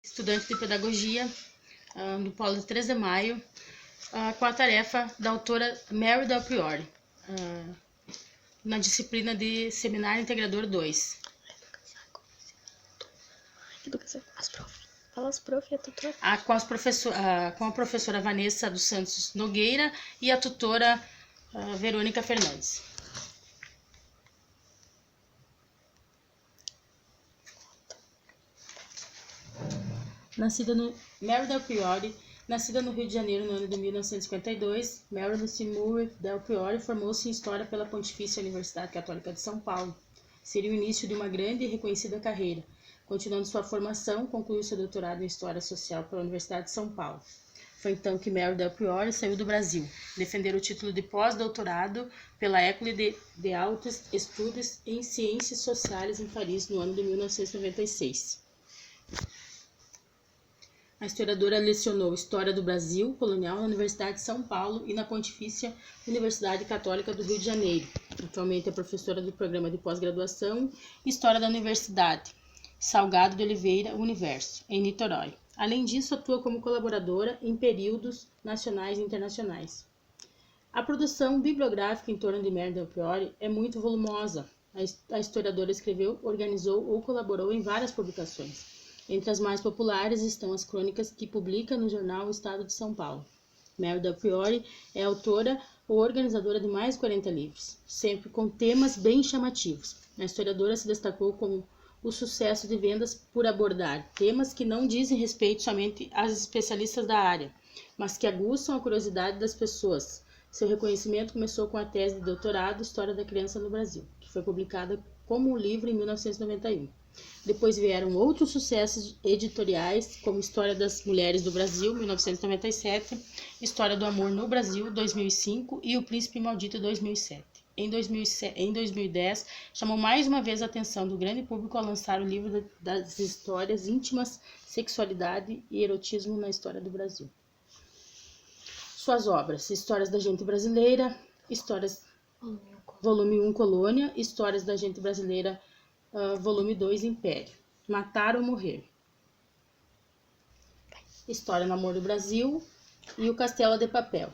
Estudante de Pedagogia no Polo de 3 de Maio, com a tarefa da autora Mary Del Priore, na disciplina de Seminário Integrador 2. Fala as prof e a tutora. Com a professora Vanessa dos Santos Nogueira e a tutora Verônica Fernandes. Mary Del Priore, nascida no Rio de Janeiro no ano de 1952, Mary Seymour Del Priore formou-se em História pela Pontifícia Universidade Católica de São Paulo. Seria o início de uma grande e reconhecida carreira. Continuando sua formação, concluiu seu doutorado em História Social pela Universidade de São Paulo. Foi então que Mary Del Priore saiu do Brasil, defender o título de pós-doutorado pela École de Hautes Études em Ciências Sociais em Paris no ano de 1996. A historiadora lecionou História do Brasil colonial na Universidade de São Paulo e na Pontifícia Universidade Católica do Rio de Janeiro. Atualmente é professora do programa de pós-graduação História da Universidade Salgado de Oliveira Universo, em Niterói. Além disso, atua como colaboradora em períodos nacionais e internacionais. A produção bibliográfica em torno de Mary Del Priore é muito volumosa. A historiadora escreveu, organizou ou colaborou em várias publicações. Entre as mais populares estão as crônicas que publica no jornal O Estado de São Paulo. Mary Del Priore é autora ou organizadora de mais de 40 livros, sempre com temas bem chamativos. A historiadora se destacou como o sucesso de vendas por abordar temas que não dizem respeito somente às especialistas da área, mas que aguçam a curiosidade das pessoas. Seu reconhecimento começou com a tese de doutorado História da Criança no Brasil, que foi publicada como um livro em 1991. Depois vieram outros sucessos editoriais, como História das Mulheres do Brasil, 1997, História do Amor no Brasil, 2005 e O Príncipe Maldito, 2007. Em 2010, chamou mais uma vez a atenção do grande público ao lançar o livro das histórias íntimas, sexualidade e erotismo na história do Brasil. Suas obras: Histórias da Gente Brasileira, Volume 1, Colônia, Histórias da Gente Brasileira, Volume 2, Império, Matar ou Morrer, História no Amor do Brasil e O Castelo de Papel.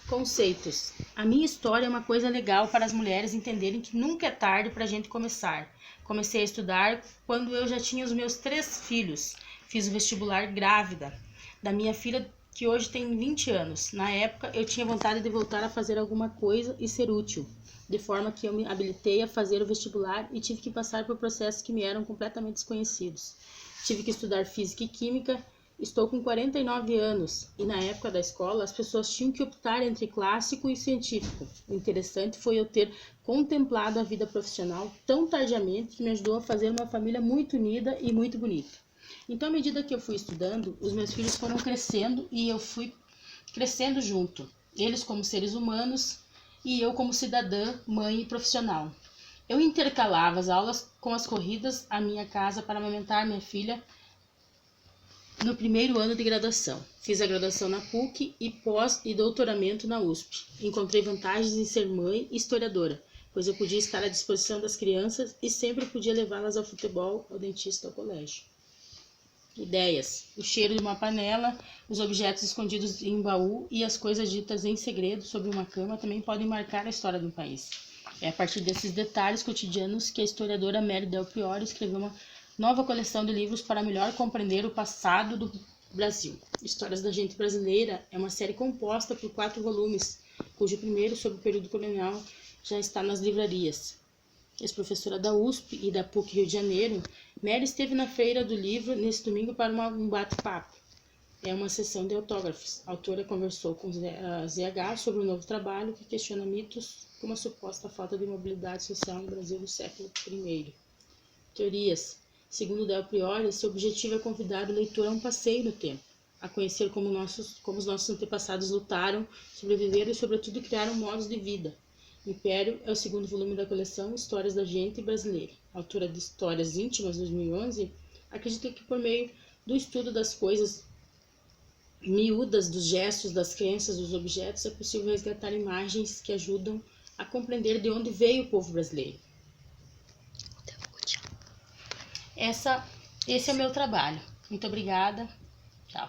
Conceitos. A minha história é uma coisa legal para as mulheres entenderem que nunca é tarde para a gente começar. Comecei a estudar quando eu já tinha os meus 3 filhos. Fiz o vestibular grávida da minha filha, que hoje tem 20 anos. Na época, eu tinha vontade de voltar a fazer alguma coisa e ser útil, de forma que eu me habilitei a fazer o vestibular e tive que passar por processos que me eram completamente desconhecidos. Tive que estudar Física e Química. Estou com 49 anos e na época da escola as pessoas tinham que optar entre clássico e científico. O interessante foi eu ter contemplado a vida profissional tão tardiamente que me ajudou a fazer uma família muito unida e muito bonita. Então, à medida que eu fui estudando, os meus filhos foram crescendo e eu fui crescendo junto. Eles como seres humanos e eu como cidadã, mãe e profissional. Eu intercalava as aulas com as corridas à minha casa para amamentar minha filha no primeiro ano de graduação. Fiz a graduação na PUC e pós e doutoramento na USP. Encontrei vantagens em ser mãe e historiadora, pois eu podia estar à disposição das crianças e sempre podia levá-las ao futebol, ao dentista, ao colégio. Ideias. O cheiro de uma panela, os objetos escondidos em um baú e as coisas ditas em segredo sobre uma cama também podem marcar a história de um país. É a partir desses detalhes cotidianos que a historiadora Mary Del Priore escreveu uma nova coleção de livros para melhor compreender o passado do Brasil. Histórias da Gente Brasileira é uma série composta por 4 volumes, cujo primeiro, sobre o período colonial, já está nas livrarias. Ex-professora da USP e da PUC Rio de Janeiro, Mary esteve na Feira do Livro nesse domingo para um bate-papo. É uma sessão de autógrafos. A autora conversou com ZH sobre o novo trabalho que questiona mitos como a suposta falta de mobilidade social no Brasil do século I. Teorias. Segundo Del Priore, seu objetivo é convidar o leitor a um passeio no tempo, a conhecer como os nossos antepassados lutaram, sobreviveram e, sobretudo, criaram modos de vida. Império é o segundo volume da coleção Histórias da Gente Brasileira. A autora de Histórias Íntimas, 2011, acredita que por meio do estudo das coisas miúdas, dos gestos, das crenças, dos objetos, é possível resgatar imagens que ajudam a compreender de onde veio o povo brasileiro. Esse é o meu trabalho. Muito obrigada. Tchau.